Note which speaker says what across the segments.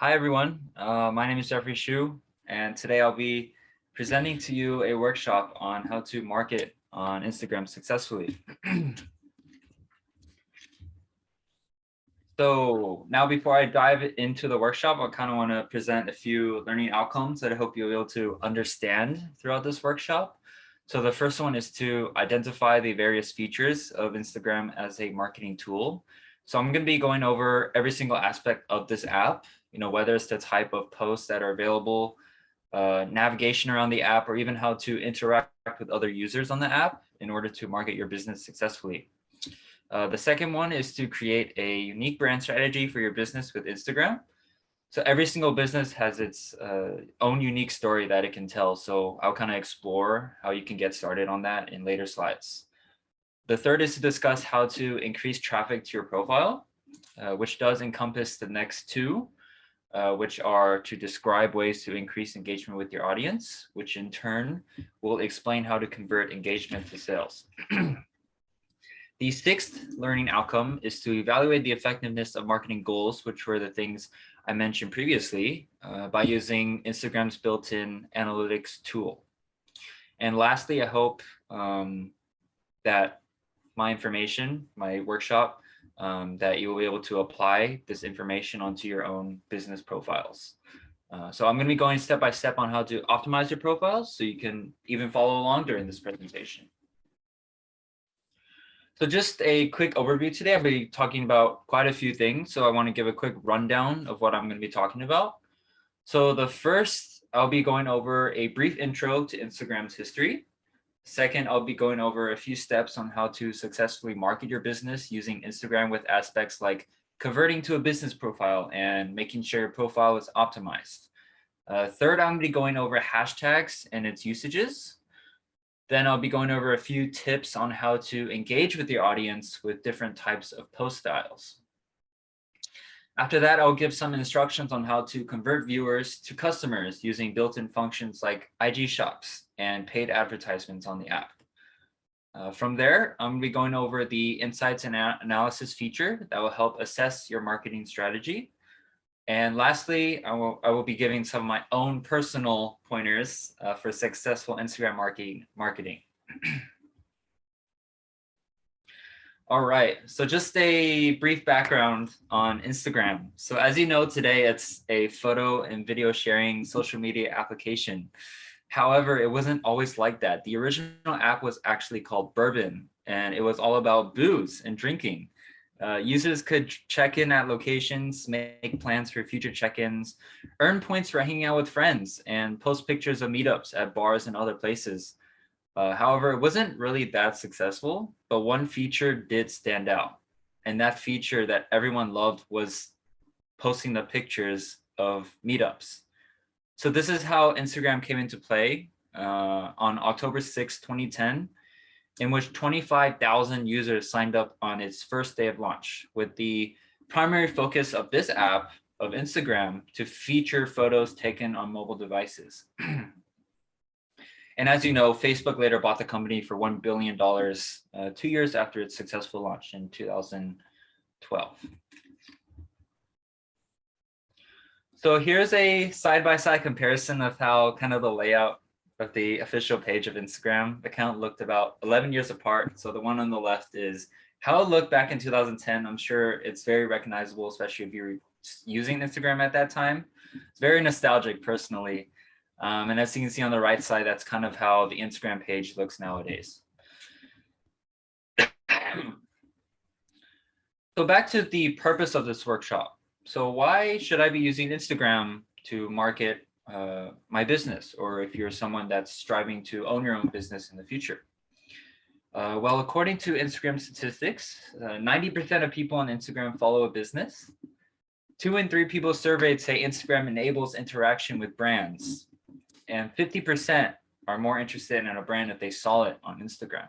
Speaker 1: Hi, everyone. My name is Jeffrey Shu, and today I'll be presenting to you a workshop on how to market on Instagram successfully. So now before I dive into the workshop, I kind of want to present a few learning outcomes that I hope you'll be able to understand throughout this workshop. So the first one is to identify the various features of Instagram as a marketing tool. So I'm going to be going over every single aspect of this app, whether it's the type of posts that are available, navigation around the app, or even how to interact with other users on the app in order to market your business successfully. The second one is to create a unique brand strategy for your business with Instagram. So every single business has its own unique story that it can tell. So I'll kind of explore how you can get started on that in later slides. The third is to discuss how to increase traffic to your profile, which does encompass the next two, which are to describe ways to increase engagement with your audience, which in turn will explain how to convert engagement to sales. The sixth learning outcome is to evaluate the effectiveness of marketing goals, which were the things I mentioned previously, by using Instagram's built-in analytics tool. And lastly, I hope that my information, my workshop, that you will be able to apply this information onto your own business profiles. So I'm going to be going step by step on how to optimize your profiles so you can even follow along during this presentation. So just a quick overview today. I'll be talking about quite a few things. So I want to give a quick rundown of what I'm going to be talking about. So the first, I'll be going over a brief intro to Instagram's history. Second, I'll be going over a few steps on how to successfully market your business using Instagram with aspects like converting to a business profile and making sure your profile is optimized. Third, I'm going to be going over hashtags and its usages. Then I'll be going over a few tips on how to engage with your audience with different types of post styles. After that, I'll give some instructions on how to convert viewers to customers using built-in functions like IG shops and paid advertisements on the app. From there, I'm going to be going over the insights and analysis feature that will help assess your marketing strategy. And lastly, I will be giving some of my own personal pointers for successful Instagram marketing. All right, so just a brief background on Instagram. So as you know, today it's a photo and video sharing social media application. However, it wasn't always like that. The original app was actually called Bourbon, and it was all about booze and drinking. Users could check in at locations, make plans for future check-ins, earn points for hanging out with friends, and post pictures of meetups at bars and other places. However, it wasn't really that successful, but one feature did stand out. And that feature that everyone loved was posting the pictures of meetups. So this is how Instagram came into play on October 6, 2010. In which 25,000 users signed up on its first day of launch, with the primary focus of this app of Instagram to feature photos taken on mobile devices. And as you know, Facebook later bought the company for $1 billion 2 years after its successful launch in 2012. So here's a side-by-side comparison of how kind of the layout of the official page of Instagram account looked about 11 years apart. So the one on the left is how it looked back in 2010. I'm sure it's very recognizable, especially if you were using Instagram at that time. It's very nostalgic personally. And as you can see on the right side, that's kind of how the Instagram page looks nowadays. So back to the purpose of this workshop. So why should I be using Instagram to market my business, or if you're someone that's striving to own your own business in the future? Well, according to Instagram statistics, 90% of people on Instagram follow a business. 2 in 3 people surveyed say Instagram enables interaction with brands, and 50% are more interested in a brand if they saw it on Instagram.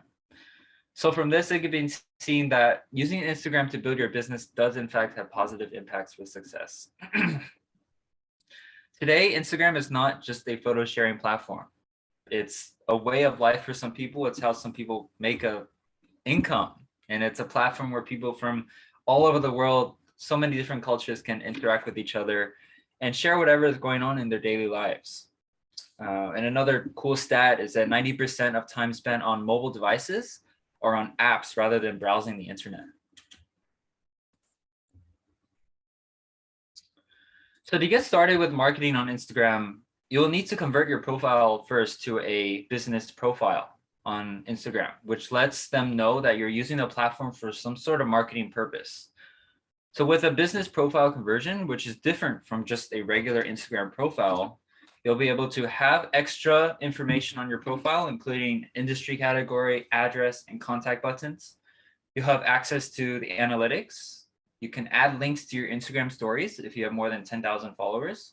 Speaker 1: So from this, it can be seen that using Instagram to build your business does in fact have positive impacts with success. Today, Instagram is not just a photo sharing platform. It's a way of life for some people. It's how some people make a income. And it's a platform where people from all over the world, so many different cultures can interact with each other and share whatever is going on in their daily lives. And another cool stat is that 90% of time spent on mobile devices or on apps rather than browsing the internet. So to get started with marketing on Instagram, you'll need to convert your profile first to a business profile on Instagram, which lets them know that you're using the platform for some sort of marketing purpose. So with a business profile conversion, which is different from just a regular Instagram profile, you'll be able to have extra information on your profile, including industry category, address, and contact buttons. You'll have access to the analytics. You can add links to your Instagram stories if you have more than 10,000 followers.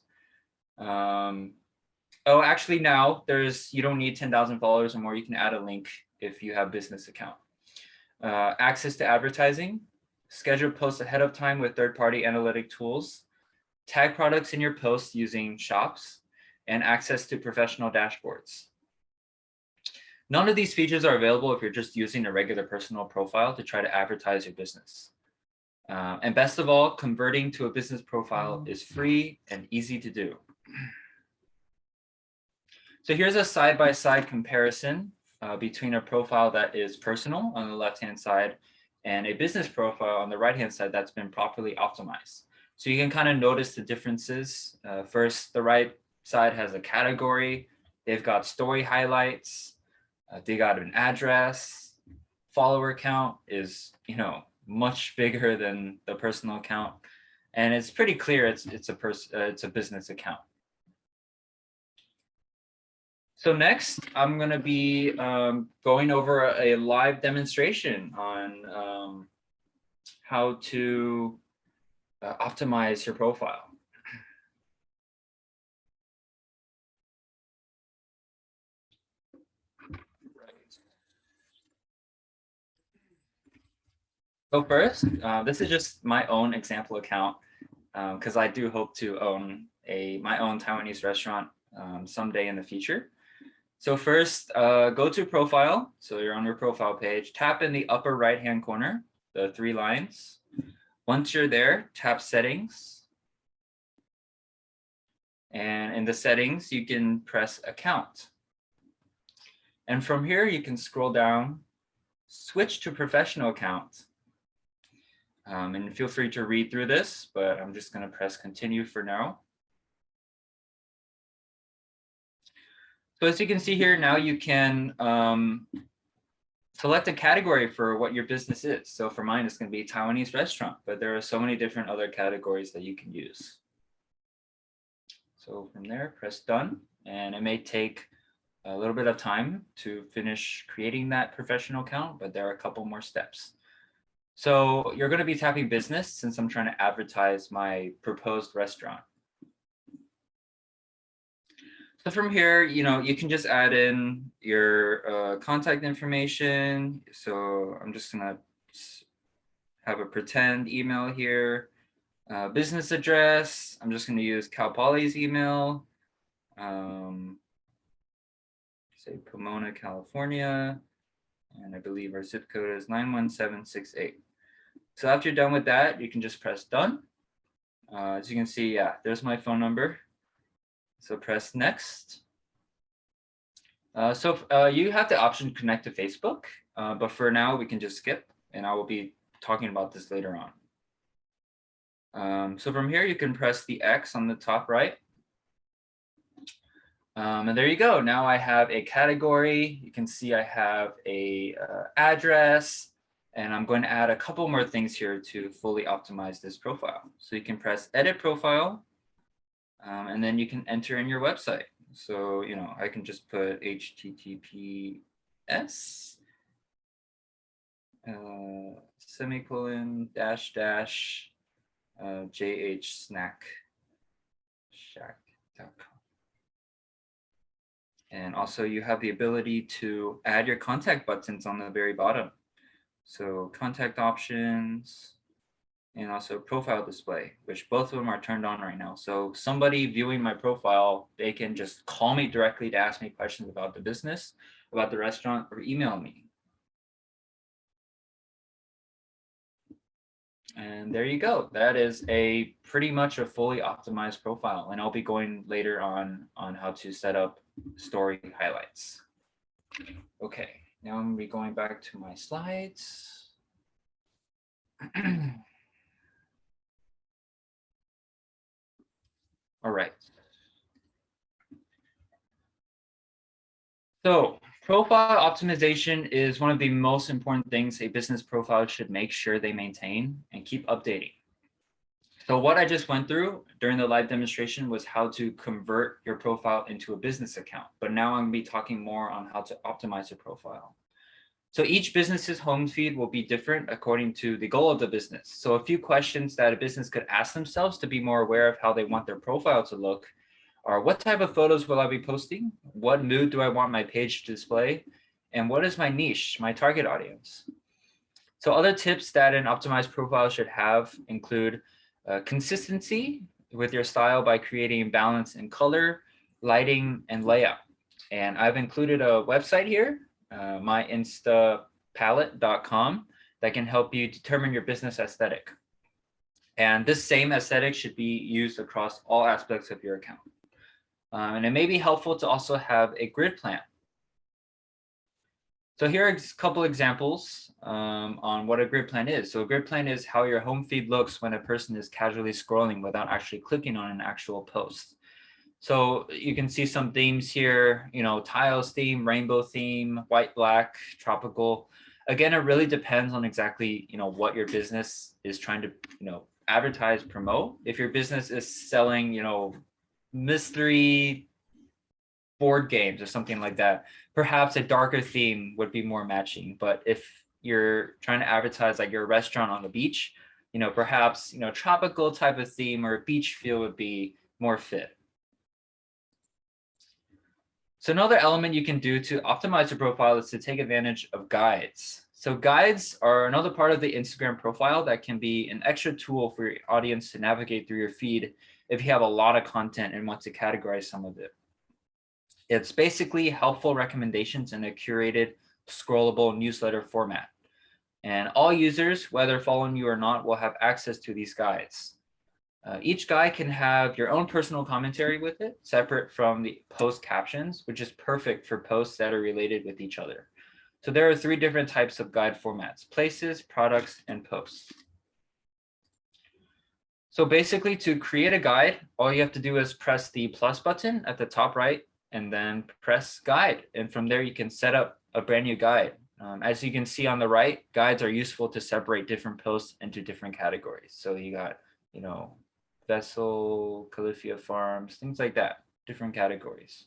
Speaker 1: Actually now you don't need 10,000 followers or more. You can add a link if you have business account. Access to advertising, schedule posts ahead of time with third-party analytic tools, tag products in your posts using shops, and access to professional dashboards. None of these features are available if you're just using a regular personal profile to try to advertise your business. And best of all, converting to a business profile is free and easy to do. So here's a side-by-side comparison between a profile that is personal on the left-hand side and a business profile on the right-hand side that's been properly optimized. So you can kind of notice the differences. First, the right side has a category. They've got story highlights. They got an address. Follower count is, much bigger than the personal account, and it's pretty clear it's a business account. So next, I'm going to be going over a live demonstration on how to optimize your profile. So first, this is just my own example account because I do hope to own my own Taiwanese restaurant someday in the future. So first, go to profile. So you're on your profile page. Tap in the upper right-hand corner, the 3 lines. Once you're there, tap settings. And in the settings, you can press account. And from here, you can scroll down, switch to professional account. And feel free to read through this, but I'm just going to press continue for now. So as you can see here, now you can select a category for what your business is. So for mine, it's going to be Taiwanese restaurant, but there are so many different other categories that you can use. So from there, press done, and it may take a little bit of time to finish creating that professional account, but there are a couple more steps. So you're going to be tapping business since I'm trying to advertise my proposed restaurant. So from here, you can just add in your contact information. So I'm just going to have a pretend email here. Business address, I'm just going to use Cal Poly's email. Say Pomona, California. And I believe our zip code is 91768. So after you're done with that, you can just press done. As you can see, there's my phone number. So press next. You have the option to connect to Facebook, but for now we can just skip, and I will be talking about this later on. So from here, you can press the X on the top right. And there you go. Now I have a category. You can see I have a address, and I'm going to add a couple more things here to fully optimize this profile. So you can press edit profile, and then you can enter in your website. So, I can just put HTTPS semicolon dash jhsnackshack.com. And also you have the ability to add your contact buttons on the very bottom. So contact options and also profile display, which both of them are turned on right now. So somebody viewing my profile, they can just call me directly to ask me questions about the business, about the restaurant, or email me. And there you go. That is a pretty much a fully optimized profile. And I'll be going later on how to set up story highlights. Okay, now I'm gonna be going back to my slides. All right. So profile optimization is one of the most important things a business profile should make sure they maintain and keep updating. So what I just went through during the live demonstration was how to convert your profile into a business account. But now I'm gonna be talking more on how to optimize your profile. So each business's home feed will be different according to the goal of the business. So a few questions that a business could ask themselves to be more aware of how they want their profile to look are: what type of photos will I be posting? What mood do I want my page to display? And what is my niche, my target audience? So other tips that an optimized profile should have include consistency with your style by creating balance in color, lighting, and layout. And I've included a website here, myinstapalette.com, that can help you determine your business aesthetic. And this same aesthetic should be used across all aspects of your account. And it may be helpful to also have a grid plan. So here are a couple examples on what a grid plan is. So a grid plan is how your home feed looks when a person is casually scrolling without actually clicking on an actual post. So you can see some themes here, tiles theme, rainbow theme, white, black, tropical. Again, it really depends on exactly, what your business is trying to, advertise, promote. If your business is selling, mystery board games or something like that, perhaps a darker theme would be more matching. But if you're trying to advertise like your restaurant on the beach, perhaps, tropical type of theme or a beach feel would be more fit. So another element you can do to optimize your profile is to take advantage of guides. So guides are another part of the Instagram profile that can be an extra tool for your audience to navigate through your feed if you have a lot of content and want to categorize some of it. It's basically helpful recommendations in a curated, scrollable newsletter format. And all users, whether following you or not, will have access to these guides. Each guide can have your own personal commentary with it, separate from the post captions, which is perfect for posts that are related with each other. So there are 3 different types of guide formats: places, products, and posts. So basically, to create a guide, all you have to do is press the plus button at the top right and then press guide. And from there, you can set up a brand new guide. As you can see on the right, guides are useful to separate different posts into different categories. So you got, Vessel, Califia Farms, things like that, different categories.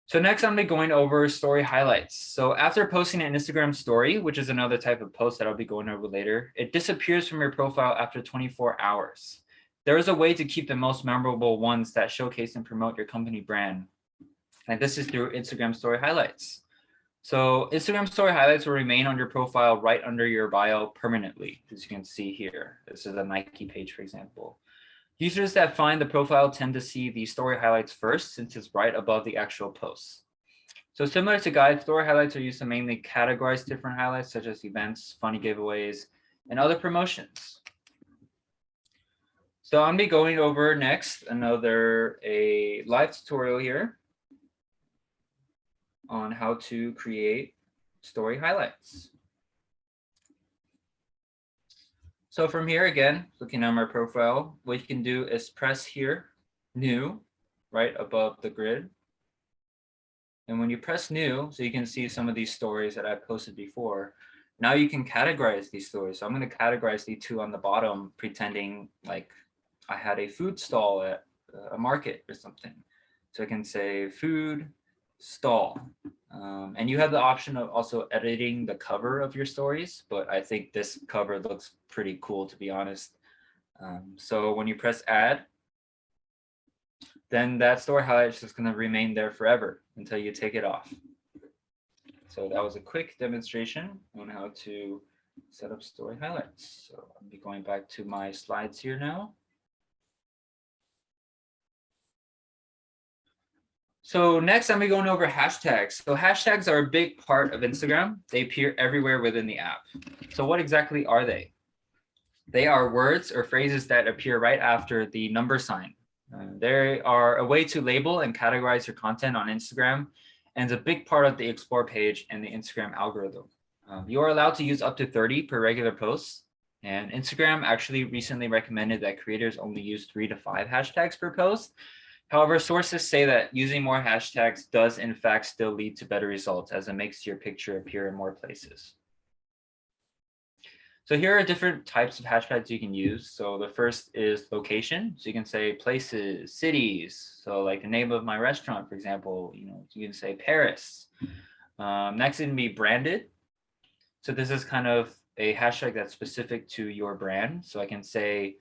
Speaker 1: So next, I'm going to be going over story highlights. So after posting an Instagram story, which is another type of post that I'll be going over later, it disappears from your profile after 24 hours. There is a way to keep the most memorable ones that showcase and promote your company brand. And this is through Instagram story highlights. So Instagram story highlights will remain on your profile right under your bio permanently, as you can see here. This is a Nike page, for example. Users that find the profile tend to see the story highlights first, since it's right above the actual posts. So similar to guides, story highlights are used to mainly categorize different highlights, such as events, funny giveaways, and other promotions. So I'm going to be going over next a live tutorial here on how to create story highlights. So from here, again, looking at my profile, what you can do is press here, new, right above the grid. And when you press new, so you can see some of these stories that I posted before, now you can categorize these stories. So I'm going to categorize the 2 on the bottom, pretending like I had a food stall at a market or something. So I can say food stall. And you have the option of also editing the cover of your stories, but I think this cover looks pretty cool, to be honest. So when you press add, then that story highlight is just going to remain there forever until you take it off. So that was a quick demonstration on how to set up story highlights. So I'll be going back to my slides here now. So next, I'm going to be going over hashtags. So hashtags are a big part of Instagram. They appear everywhere within the app. So what exactly are they? They are words or phrases that appear right after the number sign. They are a way to label and categorize your content on Instagram, and it's a big part of the Explore page and the Instagram algorithm. You are allowed to use up to 30 per regular post, and Instagram actually recently recommended that creators only use 3 to 5 hashtags per post. However, sources say that using more hashtags does in fact still lead to better results as it makes your picture appear in more places. So here are different types of hashtags you can use. So the first is location. So you can say places, cities. So like the name of my restaurant, for example, you can say Paris. Next, it can be branded. So this is kind of a hashtag that's specific to your brand. So I can say,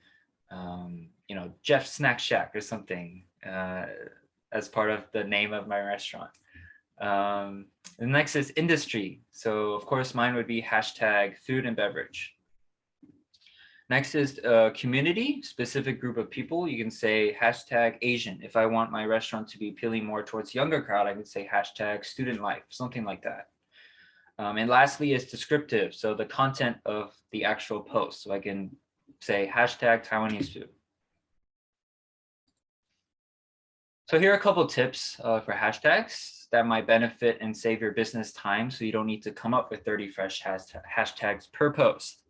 Speaker 1: Jeff Snack Shack or something as part of the name of my restaurant. The next is industry. So of course, mine would be hashtag food and beverage. Next is community, specific group of people. You can say hashtag Asian. If I want my restaurant to be appealing more towards younger crowd, I could say hashtag student life, something like that. And lastly is descriptive. So the content of the actual post. So I can say hashtag Taiwanese food. So here are a couple of tips for hashtags that might benefit and save your business time so you don't need to come up with 30 fresh hashtags per post.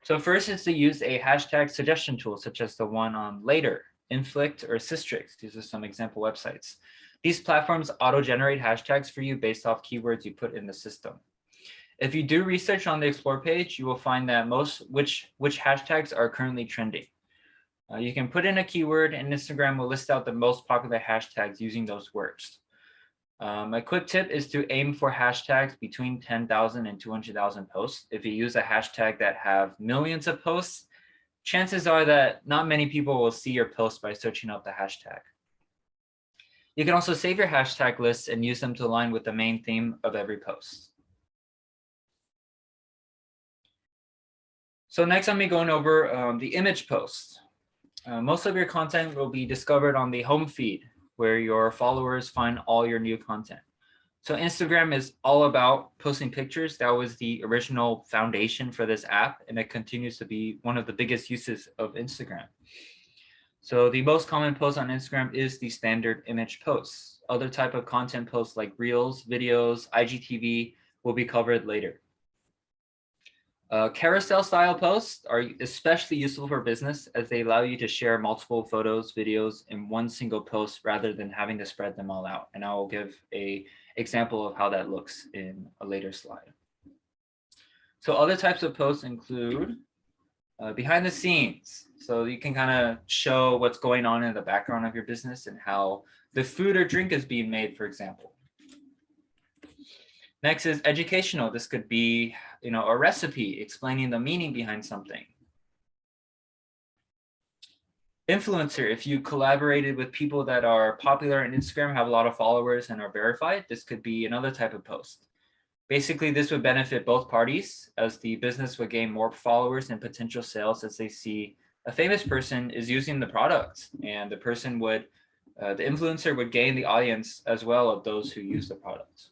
Speaker 1: So first is to use a hashtag suggestion tool, such as the one on Later, Inflict, or Systrix. These are some example websites. These platforms auto-generate hashtags for you based off keywords you put in the system. If you do research on the Explore page, you will find that which hashtags are currently trending. You can put in a keyword and Instagram will list out the most popular hashtags using those words. A quick tip is to aim for hashtags between 10,000 and 200,000 posts. If you use a hashtag that have millions of posts, chances are that not many people will see your post by searching up the hashtag. You can also save your hashtag lists and use them to align with the main theme of every post. So next, I'm going over the image post. Most of your content will be discovered on the home feed, where your followers find all your new content. So Instagram is all about posting pictures. That was the original foundation for this app, and it continues to be one of the biggest uses of Instagram. So the most common post on Instagram is the standard image posts. Other type of content posts like Reels, videos, IGTV will be covered later. Carousel style posts are especially useful for business as they allow you to share multiple photos, videos in one single post rather than having to spread them all out. And I will give an example of how that looks in a later slide. So other types of posts include behind the scenes. So you can kind of show what's going on in the background of your business and how the food or drink is being made, for example. Next is educational. This could be, a recipe explaining the meaning behind something. Influencer, if you collaborated with people that are popular on Instagram, have a lot of followers and are verified, this could be another type of post. Basically, this would benefit both parties as the business would gain more followers and potential sales as they see a famous person is using the product, and the influencer would gain the audience as well of those who use the product.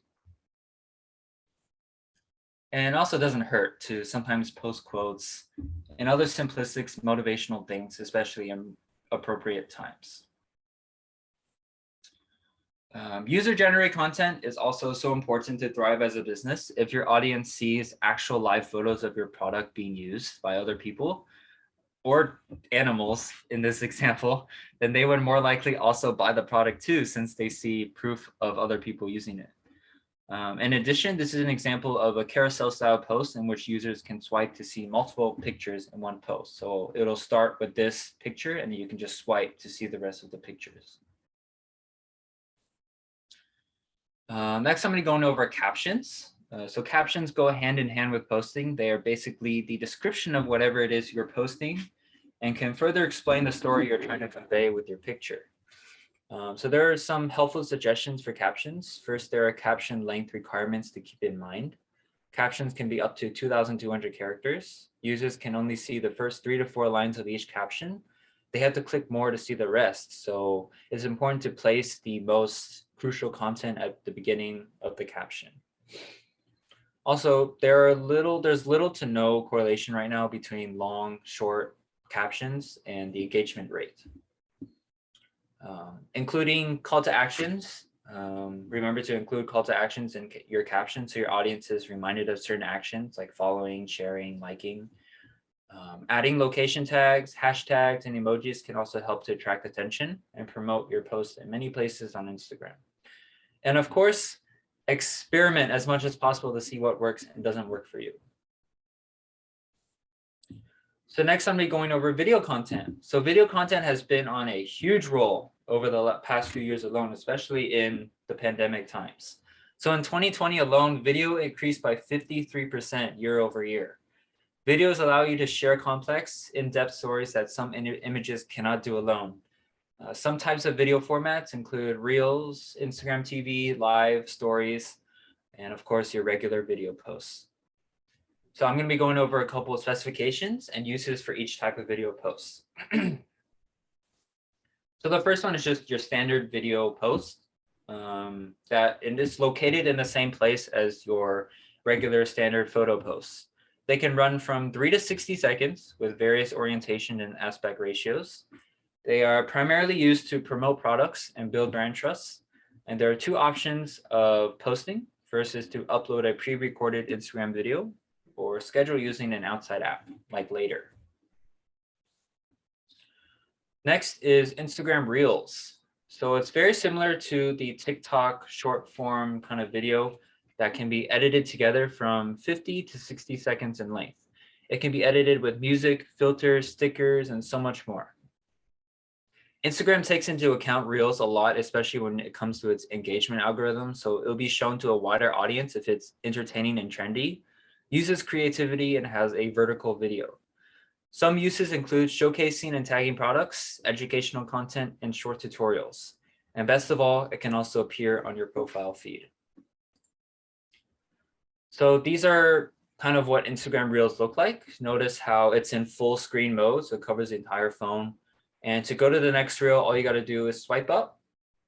Speaker 1: And it also doesn't hurt to sometimes post quotes and other simplistic motivational things, especially in appropriate times. User-generated content is also so important to thrive as a business. If your audience sees actual live photos of your product being used by other people or animals in this example, then they would more likely also buy the product too, since they see proof of other people using it. In addition, this is an example of a carousel style post in which users can swipe to see multiple pictures in one post. So it'll start with this picture and you can just swipe to see the rest of the pictures. Next, I'm going to go over captions. So captions go hand in hand with posting. They are basically the description of whatever it is you're posting and can further explain the story you're trying to convey with your picture. So there are some helpful suggestions for captions. First, there are caption length requirements to keep in mind. Captions can be up to 2,200 characters. Users can only see the first 3 to 4 lines of each caption. They have to click more to see the rest. So it's important to place the most crucial content at the beginning of the caption. Also, there's little to no correlation right now between long, short captions and the engagement rate. Including call to actions. Remember to include call to actions in your caption so your audience is reminded of certain actions like following, sharing, liking. Adding location tags, hashtags, and emojis can also help to attract attention and promote your posts in many places on Instagram. And of course, experiment as much as possible to see what works and doesn't work for you. So next I'm going to be going over video content. So video content has been on a huge roll over the past few years alone, especially in the pandemic times. So in 2020 alone, video increased by 53% year over year. Videos allow you to share complex, in-depth stories that some images cannot do alone. Some types of video formats include Reels, Instagram TV, Live, Stories, and of course your regular video posts. So I'm going to be going over a couple of specifications and uses for each type of video post. So the first one is just your standard video post and it's located in the same place as your regular standard photo posts. They can run from 3 to 60 seconds with various orientation and aspect ratios. They are primarily used to promote products and build brand trust. And there are two options of posting. First is to upload a pre-recorded Instagram video or schedule using an outside app like Later. Next is Instagram Reels. So it's very similar to the TikTok short form kind of video that can be edited together from 50 to 60 seconds in length. It can be edited with music, filters, stickers, and so much more. Instagram takes into account Reels a lot, especially when it comes to its engagement algorithm. So it'll be shown to a wider audience if it's entertaining and trendy, uses creativity, and has a vertical video. Some uses include showcasing and tagging products, educational content, and short tutorials. And best of all, it can also appear on your profile feed. So these are kind of what Instagram Reels look like. Notice how it's in full screen mode, so it covers the entire phone. And to go to the next reel, all you got to do is swipe up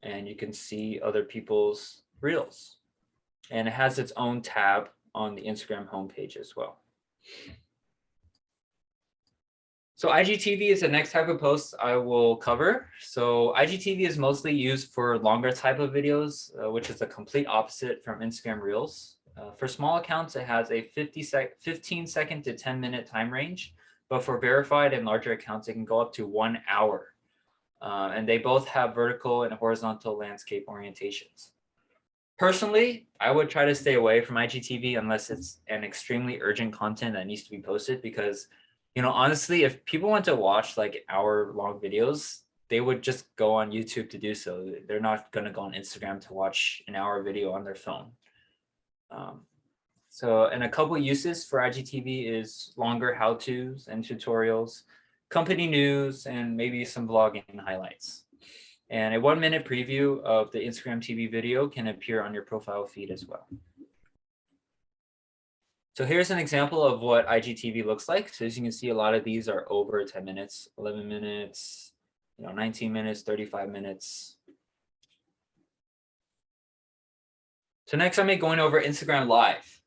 Speaker 1: and you can see other people's reels. And it has its own tab on the Instagram homepage as well. So IGTV is the next type of post I will cover. So IGTV is mostly used for longer type of videos, which is the complete opposite from Instagram Reels. For small accounts, it has a 15 second to 10-minute time range, but for verified and larger accounts, it can go up to 1 hour. And they both have vertical and horizontal landscape orientations. Personally, I would try to stay away from IGTV unless it's an extremely urgent content that needs to be posted because, you know, honestly, if people want to watch like hour-long videos, they would just go on YouTube to do so. They're not going to go on Instagram to watch an hour video on their phone. And a couple uses for IGTV is longer how-tos and tutorials, company news, and maybe some vlogging highlights. And a 1-minute preview of the Instagram TV video can appear on your profile feed as well. So here's an example of what IGTV looks like. So as you can see, a lot of these are over 10 minutes, 11 minutes, 19 minutes, 35 minutes. So next I'm going over Instagram Live.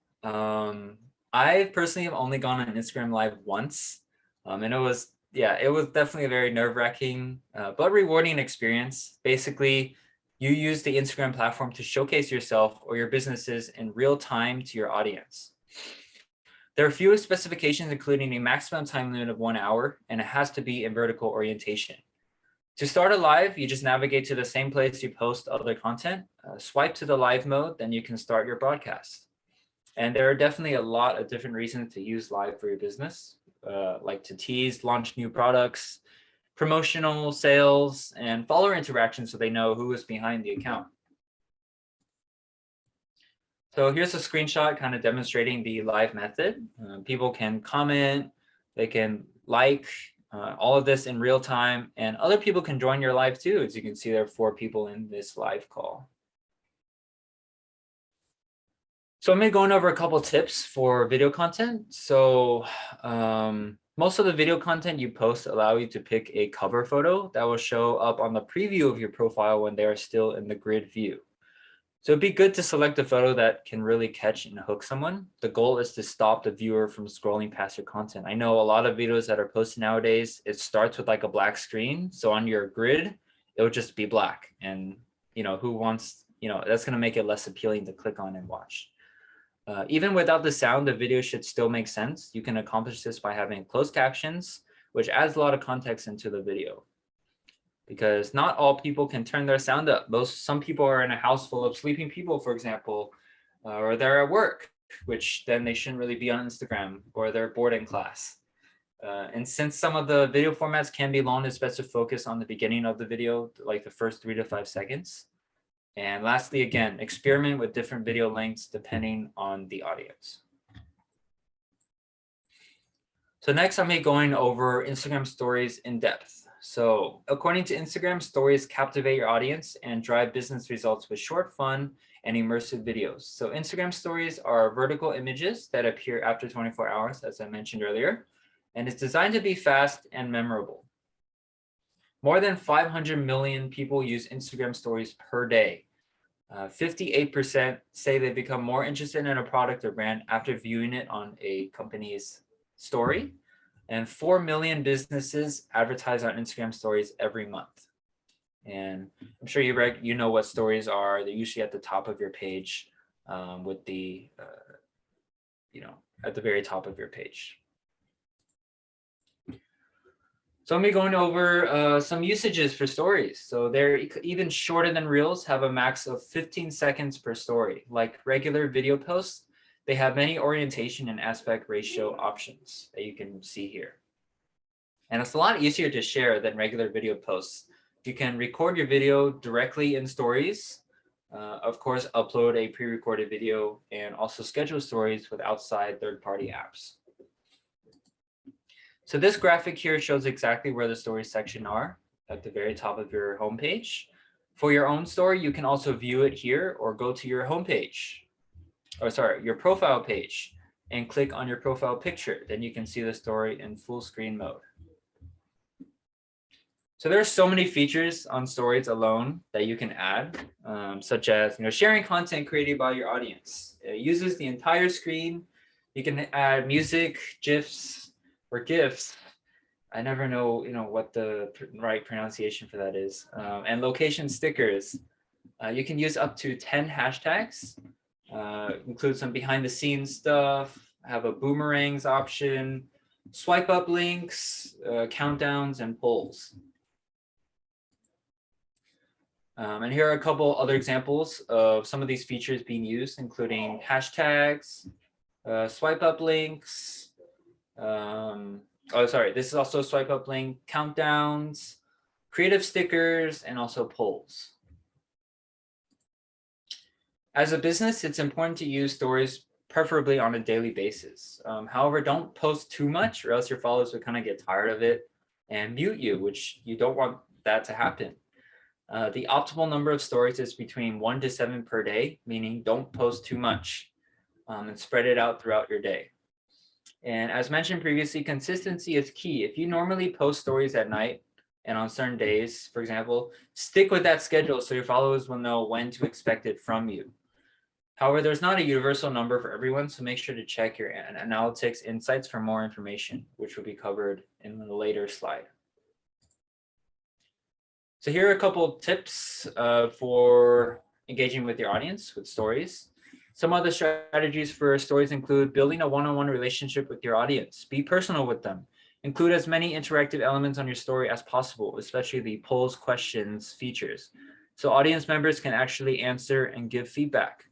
Speaker 1: I personally have only gone on Instagram Live once, and it was definitely a very nerve-wracking but rewarding experience. Basically, you use the Instagram platform to showcase yourself or your businesses in real time to your audience. There are few specifications, including a maximum time limit of 1 hour, and it has to be in vertical orientation. To start a live, you just navigate to the same place you post other content, swipe to the live mode, then you can start your broadcast. And there are definitely a lot of different reasons to use live for your business, like to tease, launch new products, promotional sales, and follower interaction so they know who is behind the account. So here's a screenshot kind of demonstrating the live method. People can comment, they can like, all of this in real time, and other people can join your live too. As you can see, there are 4 people in this live call. So I'm going over a couple tips for video content. So most of the video content you post allow you to pick a cover photo that will show up on the preview of your profile when they are still in the grid view. So it'd be good to select a photo that can really catch and hook someone. The goal is to stop the viewer from scrolling past your content. I know a lot of videos that are posted nowadays, it starts with like a black screen. So on your grid, it'll just be black. And, who wants, that's going to make it less appealing to click on and watch. Even without the sound, the video should still make sense. You can accomplish this by having closed captions, which adds a lot of context into the video. Because not all people can turn their sound up. Some people are in a house full of sleeping people, for example, or they're at work, which then they shouldn't really be on Instagram, or they're bored in class. And since some of the video formats can be long, it's best to focus on the beginning of the video, like the first 3 to 5 seconds. And lastly, again, experiment with different video lengths depending on the audience. So next, I'm going over Instagram stories in depth. So according to Instagram, stories captivate your audience and drive business results with short, fun, and immersive videos. So Instagram stories are vertical images that appear after 24 hours, as I mentioned earlier, and it's designed to be fast and memorable. More than 500 million people use Instagram stories per day. 58% say they become more interested in a product or brand after viewing it on a company's story. And 4 million businesses advertise on Instagram stories every month. And I'm sure you know what stories are. They're usually at the top of your page with the, at the very top of your page. So I'm going to be going over some usages for stories. So they're even shorter than Reels, have a max of 15 seconds per story. Like regular video posts, they have many orientation and aspect ratio options that you can see here. And it's a lot easier to share than regular video posts. You can record your video directly in stories, of course, upload a pre-recorded video, and also schedule stories with outside third-party apps. So this graphic here shows exactly where the stories section are at the very top of your homepage. For your own story, you can also view it here or go to your homepage, your profile page, and click on your profile picture. Then you can see the story in full screen mode. So there are so many features on stories alone that you can add, such as sharing content created by your audience. It uses the entire screen. You can add music, GIFs, or GIFs. I never know, what the right pronunciation for that is. And location stickers. You can use up to 10 hashtags, include some behind the scenes stuff, have a boomerangs option, swipe up links, countdowns, and polls. And here are a couple other examples of some of these features being used, including hashtags, swipe up links. This is also a swipe up link, countdowns, creative stickers, and also polls. As a business, it's important to use stories preferably on a daily basis. However, don't post too much or else your followers will kind of get tired of it and mute you, which you don't want that to happen. The optimal number of stories is between 1 to 7 per day, meaning don't post too much and spread it out throughout your day. And as mentioned previously, consistency is key. If you normally post stories at night and on certain days, for example, stick with that schedule so your followers will know when to expect it from you. However, there's not a universal number for everyone, so make sure to check your analytics insights for more information, which will be covered in a later slide. So here are a couple of tips for engaging with your audience with stories. Some other strategies for stories include building a one-on-one relationship with your audience. Be personal with them. Include as many interactive elements on your story as possible, especially the polls, questions, features, so audience members can actually answer and give feedback.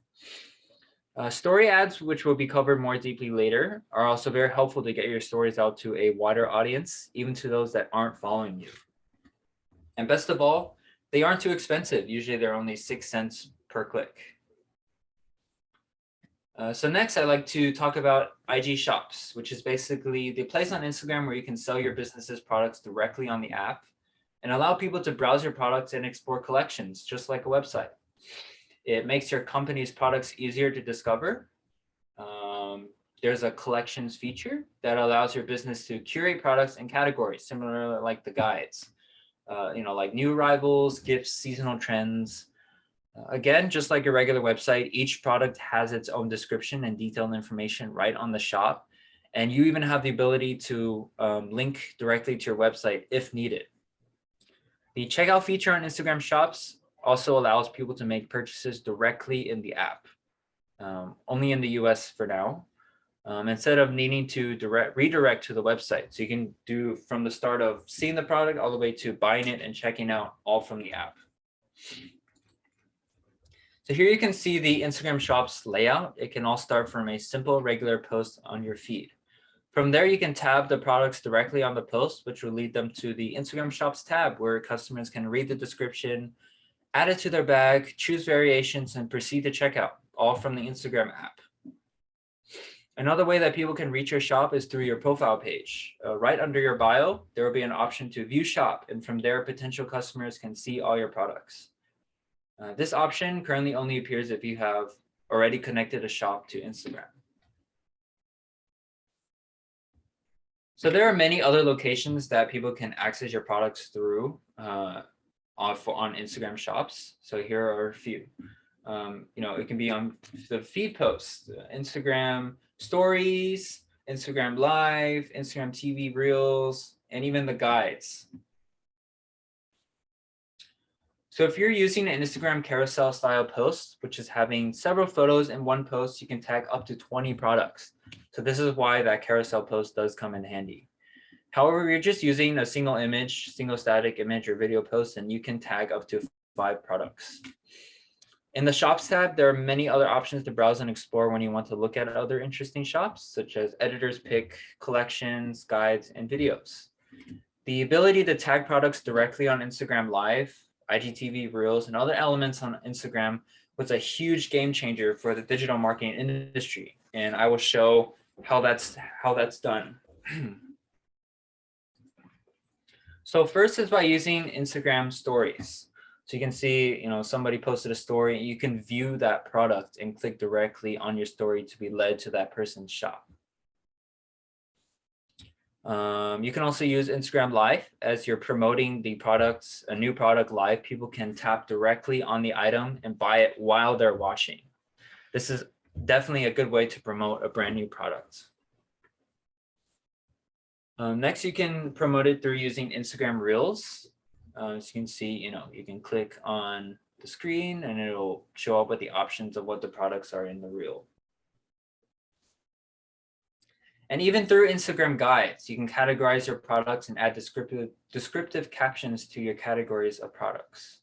Speaker 1: Story ads, which will be covered more deeply later, are also very helpful to get your stories out to a wider audience, even to those that aren't following you. And best of all, they aren't too expensive. Usually they're only 6 cents per click. So next, I'd like to talk about IG Shops, which is basically the place on Instagram where you can sell your business's products directly on the app and allow people to browse your products and explore collections, just like a website. It makes your company's products easier to discover. There's a collections feature that allows your business to curate products and categories, similar like the guides, like new arrivals, gifts, seasonal trends. Again, just like a regular website, each product has its own description and detailed information right on the shop. And you even have the ability to link directly to your website if needed. The checkout feature on Instagram Shops also allows people to make purchases directly in the app, only in the US for now, instead of needing to redirect to the website. So you can do from the start of seeing the product all the way to buying it and checking out all from the app. So here you can see the Instagram Shops layout. It can all start from a simple regular post on your feed. From there, you can tab the products directly on the post, which will lead them to the Instagram Shops tab, where customers can read the description, add it to their bag, choose variations, and proceed to checkout, all from the Instagram app. Another way that people can reach your shop is through your profile page. Right under your bio, there will be an option to view shop, and from there, potential customers can see all your products. This option currently only appears if you have already connected a shop to Instagram. So there are many other locations that people can access your products through on Instagram Shops. So here are a few. It can be on the feed posts, Instagram stories, Instagram Live, Instagram TV Reels, and even the guides. So if you're using an Instagram carousel style post, which is having several photos in one post, you can tag up to 20 products. So this is why that carousel post does come in handy. However, you're just using a single image, single static image or video post, and you can tag up to 5 products. In the Shops tab, there are many other options to browse and explore when you want to look at other interesting shops, such as editor's pick, collections, guides, and videos. The ability to tag products directly on Instagram Live, IGTV Reels, and other elements on Instagram was a huge game changer for the digital marketing industry, and I will show how that's done. So first is by using Instagram stories. So you can see, somebody posted a story, and you can view that product and click directly on your story to be led to that person's shop. You can also use Instagram Live as you're promoting the products, a new product live. People can tap directly on the item and buy it while they're watching. This is definitely a good way to promote a brand new product. Next, you can promote it through using Instagram Reels. As you can see, you can click on the screen and it'll show up with the options of what the products are in the reel. And even through Instagram guides, you can categorize your products and add descriptive captions to your categories of products.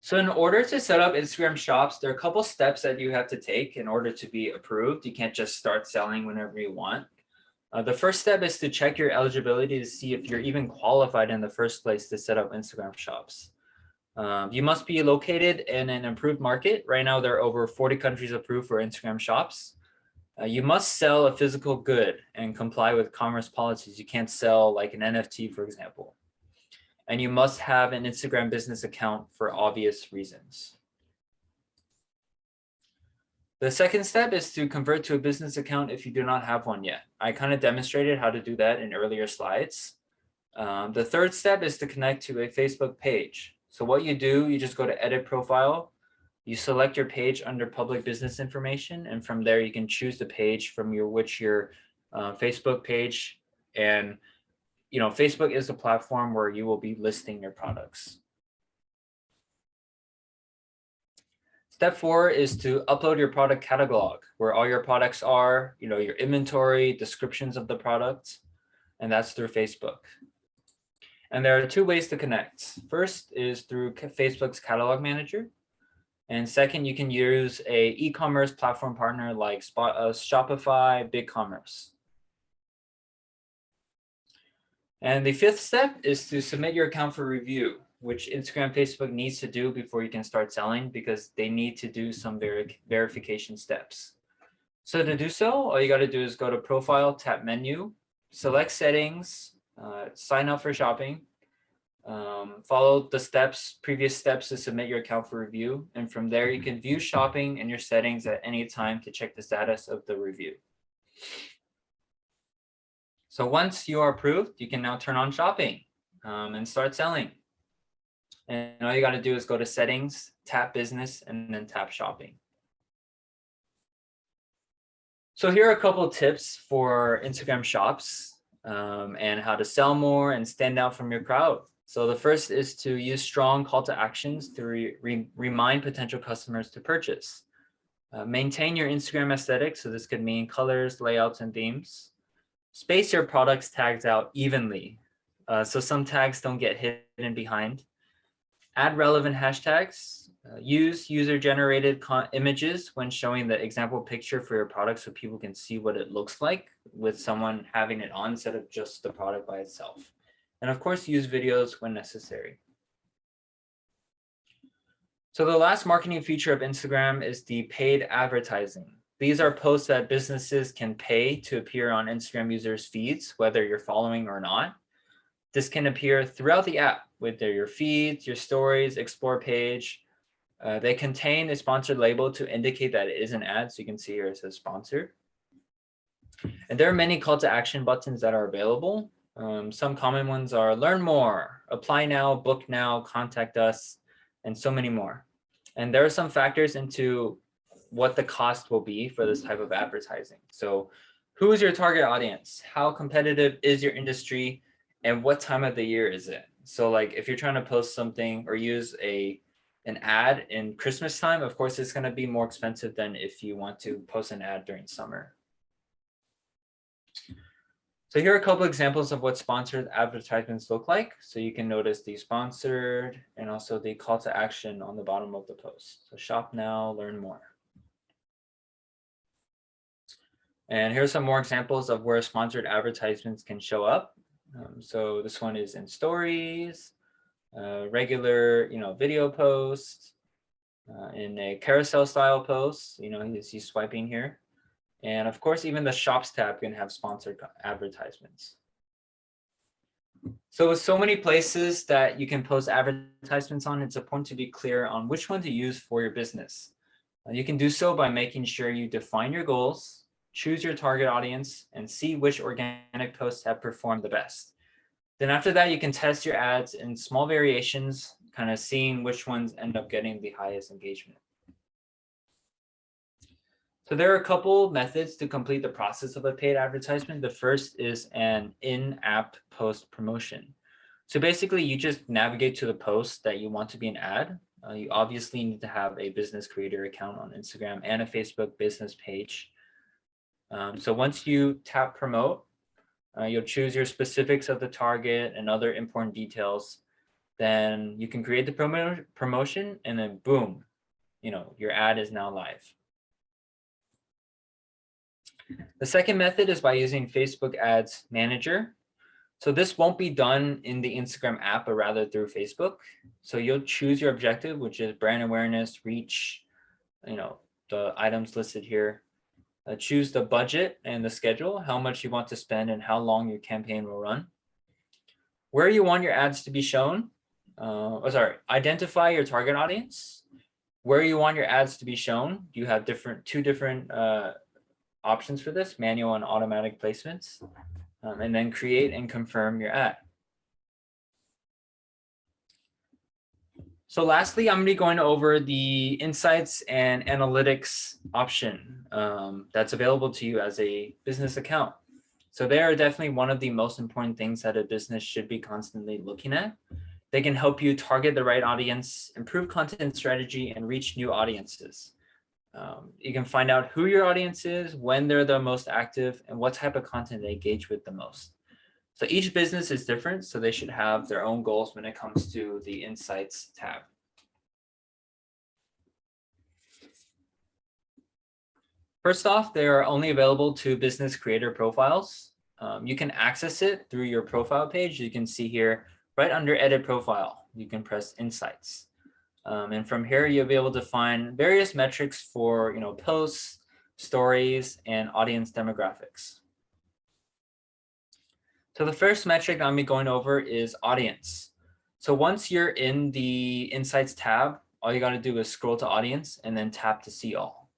Speaker 1: So in order to set up Instagram Shops, there are a couple steps that you have to take in order to be approved. You can't just start selling whenever you want. The first step is to check your eligibility to see if you're even qualified in the first place to set up Instagram Shops. You must be located in an approved market. Right now, there are over 40 countries approved for Instagram Shops. You must sell a physical good and comply with commerce policies. You can't sell like an NFT, for example. And you must have an Instagram business account for obvious reasons. The second step is to convert to a business account if you do not have one yet. I kind of demonstrated how to do that in earlier slides. The third step is to connect to a Facebook page. So what you do, you just go to edit profile, you select your page under public business information, and from there you can choose the page from your Facebook page. And Facebook is the platform where you will be listing your products. Step 4 is to upload your product catalog, where all your products are, your inventory, descriptions of the products, and that's through Facebook. And there are 2 ways to connect. First is through Facebook's catalog manager. And second, you can use a e-commerce platform partner like Shopify, BigCommerce. And the 5th step is to submit your account for review, which Instagram and Facebook needs to do before you can start selling, because they need to do some verification steps. So to do so, all you got to do is go to Profile, tap Menu, select Settings, sign up for shopping, follow the previous steps to submit your account for review. And from there, you can view shopping and your settings at any time to check the status of the review. So once you are approved, you can now turn on shopping and start selling. And all you got to do is go to settings, tap business, and then tap shopping. So here are a couple of tips for Instagram shops and how to sell more and stand out from your crowd. So the first is to use strong call to actions to remind potential customers to purchase. Maintain your Instagram aesthetic. So this could mean colors, layouts, and themes. Space your products tags out evenly. So some tags don't get hidden behind. Add relevant hashtags. Use user-generated images when showing the example picture for your product so people can see what it looks like with someone having it on instead of just the product by itself. And of course, use videos when necessary. So the last marketing feature of Instagram is the paid advertising. These are posts that businesses can pay to appear on Instagram users' feeds, whether you're following or not. This can appear throughout the app with your feeds, your stories, explore page. They contain a sponsored label to indicate that it is an ad. So you can see here it says sponsored. And there are many call to action buttons that are available. Some common ones are learn more, apply now, book now, contact us, and so many more. And there are some factors into what the cost will be for this type of advertising. So who is your target audience? How competitive is your industry? And what time of the year is it? So like if you're trying to post something or use an ad in Christmas time, of course, it's going to be more expensive than if you want to post an ad during summer. So here are a couple examples of what sponsored advertisements look like. So you can notice the sponsored and also the call to action on the bottom of the post. So shop now, learn more. And here's some more examples of where sponsored advertisements can show up. So this one is in stories, regular, video post, in a carousel style post, he's swiping here. And of course, even the shops tab can have sponsored advertisements. So with so many places that you can post advertisements on, it's important to be clear on which one to use for your business. You can do so by making sure you define your goals, choose your target audience, and see which organic posts have performed the best. Then after that, you can test your ads in small variations, kind of seeing which ones end up getting the highest engagement. So there are a couple methods to complete the process of a paid advertisement. The first is an in-app post promotion. So basically, you just navigate to the post that you want to be an ad. You obviously need to have a business creator account on Instagram and a Facebook business page. So once you tap promote, you'll choose your specifics of the target and other important details. Then you can create the promotion and then boom, your ad is now live. The second method is by using Facebook Ads Manager. So this won't be done in the Instagram app, but rather through Facebook. So you'll choose your objective, which is brand awareness, reach, the items listed here. Choose the budget and the schedule, how much you want to spend and how long your campaign will run. Where you want your ads to be shown. Identify your target audience. Where you want your ads to be shown. You have two different options for this, manual and automatic placements, and then create and confirm your ad. So lastly, I'm going to be going over the insights and analytics option that's available to you as a business account. So they are definitely one of the most important things that a business should be constantly looking at. They can help you target the right audience, improve content strategy, and reach new audiences. You can find out who your audience is, when they're the most active, and what type of content they engage with the most. So each business is different, so they should have their own goals when it comes to the Insights tab. First off, they are only available to business creator profiles. You can access it through your profile page. You can see here, right under Edit Profile, you can press Insights. And from here, you'll be able to find various metrics for posts, stories, and audience demographics. So the first metric I'm going over is audience. So once you're in the Insights tab, all you got to do is scroll to audience and then tap to see all.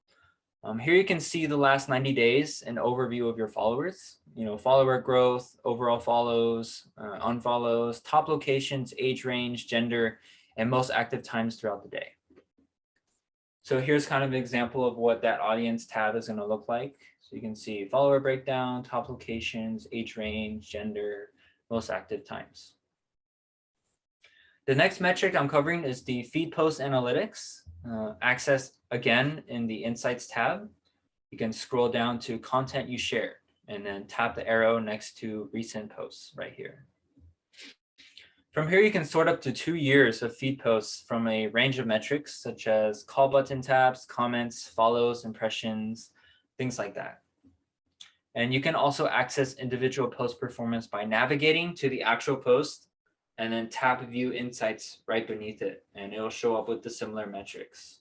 Speaker 1: Here you can see the last 90 days, an overview of your followers, follower growth, overall follows, unfollows, top locations, age range, gender, and most active times throughout the day. So here's kind of an example of what that audience tab is going to look like. So you can see follower breakdown, top locations, age range, gender, most active times. The next metric I'm covering is the feed post analytics, accessed again in the Insights tab. You can scroll down to content you shared and then tap the arrow next to recent posts right here. From here, you can sort up to 2 years of feed posts from a range of metrics such as call button taps, comments, follows, impressions, things like that. And you can also access individual post performance by navigating to the actual post and then tap View Insights right beneath it, and it'll show up with the similar metrics.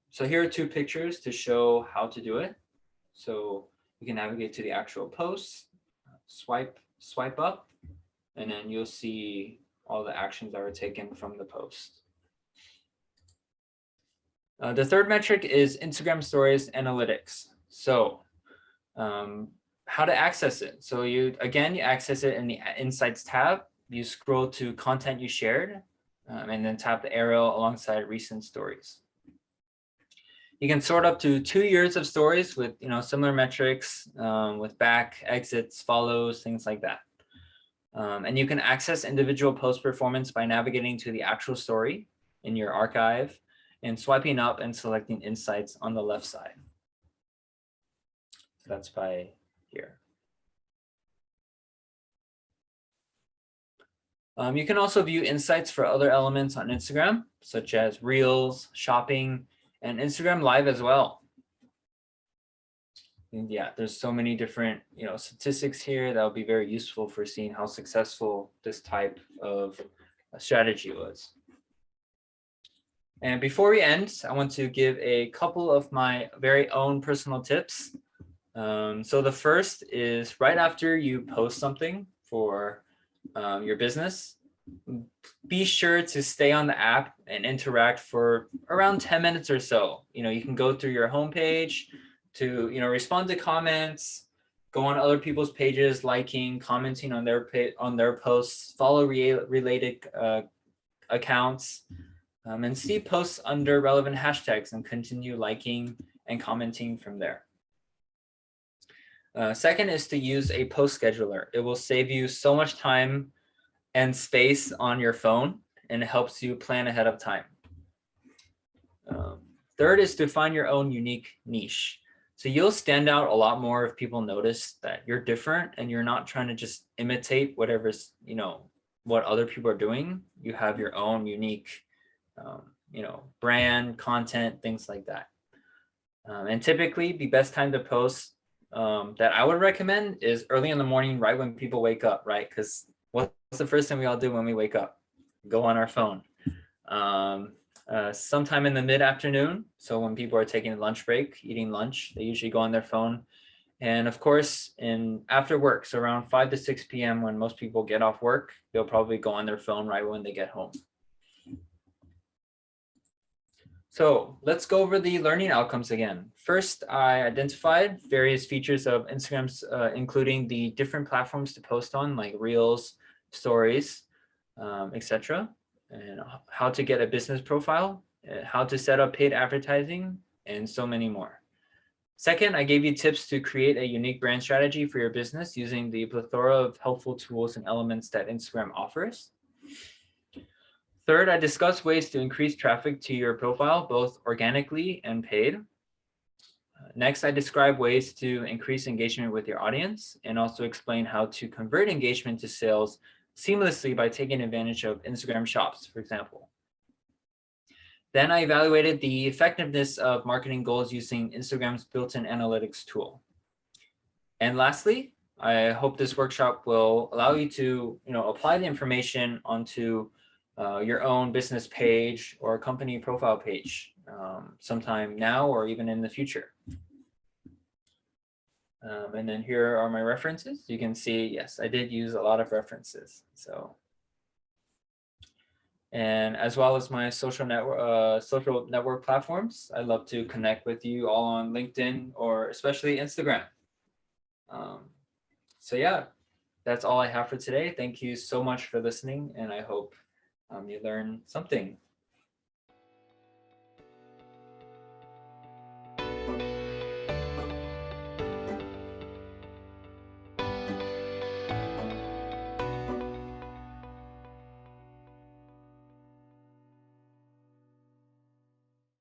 Speaker 1: So here are 2 pictures to show how to do it. So you can navigate to the actual post, swipe up, and then you'll see all the actions that were taken from the post. The third metric is Instagram Stories Analytics. So how to access it. So you access it in the Insights tab. You scroll to content you shared, and then tap the arrow alongside recent stories. You can sort up to 2 years of stories with similar metrics, with back, exits, follows, things like that. And you can access individual post performance by navigating to the actual story in your archive and swiping up and selecting Insights on the left side. So that's by here. You can also view insights for other elements on Instagram, such as Reels, shopping, and Instagram Live as well. And yeah, there's so many different statistics here that will be very useful for seeing how successful this type of strategy was. And before we end, I want to give a couple of my very own personal tips. So the first is right after you post something for your business, be sure to stay on the app and interact for around 10 minutes or so. You can go through your homepage to respond to comments, go on other people's pages, liking, commenting on their posts, follow related accounts, and see posts under relevant hashtags and continue liking and commenting from there. Second is to use a post scheduler. It will save you so much time and space on your phone, and it helps you plan ahead of time. Third is to find your own unique niche. So you'll stand out a lot more if people notice that you're different and you're not trying to just imitate whatever's, what other people are doing. You have your own unique, brand, content, things like that. And typically the best time to post that I would recommend is early in the morning, right when people wake up, right? Because what's the first thing we all do when we wake up? Go on our phone. Sometime in the mid-afternoon, so when people are taking a lunch break, eating lunch, they usually go on their phone. And of course, after work, so around 5 to 6 p.m. when most people get off work, they'll probably go on their phone right when they get home. So let's go over the learning outcomes again. First, I identified various features of Instagram's, including the different platforms to post on, like Reels, Stories, etc., and how to get a business profile, how to set up paid advertising, and so many more. Second, I gave you tips to create a unique brand strategy for your business using the plethora of helpful tools and elements that Instagram offers. Third, I discussed ways to increase traffic to your profile, both organically and paid. Next, I describe ways to increase engagement with your audience and also explain how to convert engagement to sales seamlessly by taking advantage of Instagram Shops, for example. Then I evaluated the effectiveness of marketing goals using Instagram's built-in analytics tool. And lastly, I hope this workshop will allow you to apply the information onto your own business page or company profile page sometime now or even in the future. And then here are my references. You can see, yes, I did use a lot of references. So, and as well as my social network platforms, I'd love to connect with you all on LinkedIn or especially Instagram. So yeah, that's all I have for today. Thank you so much for listening, and I hope you learn something.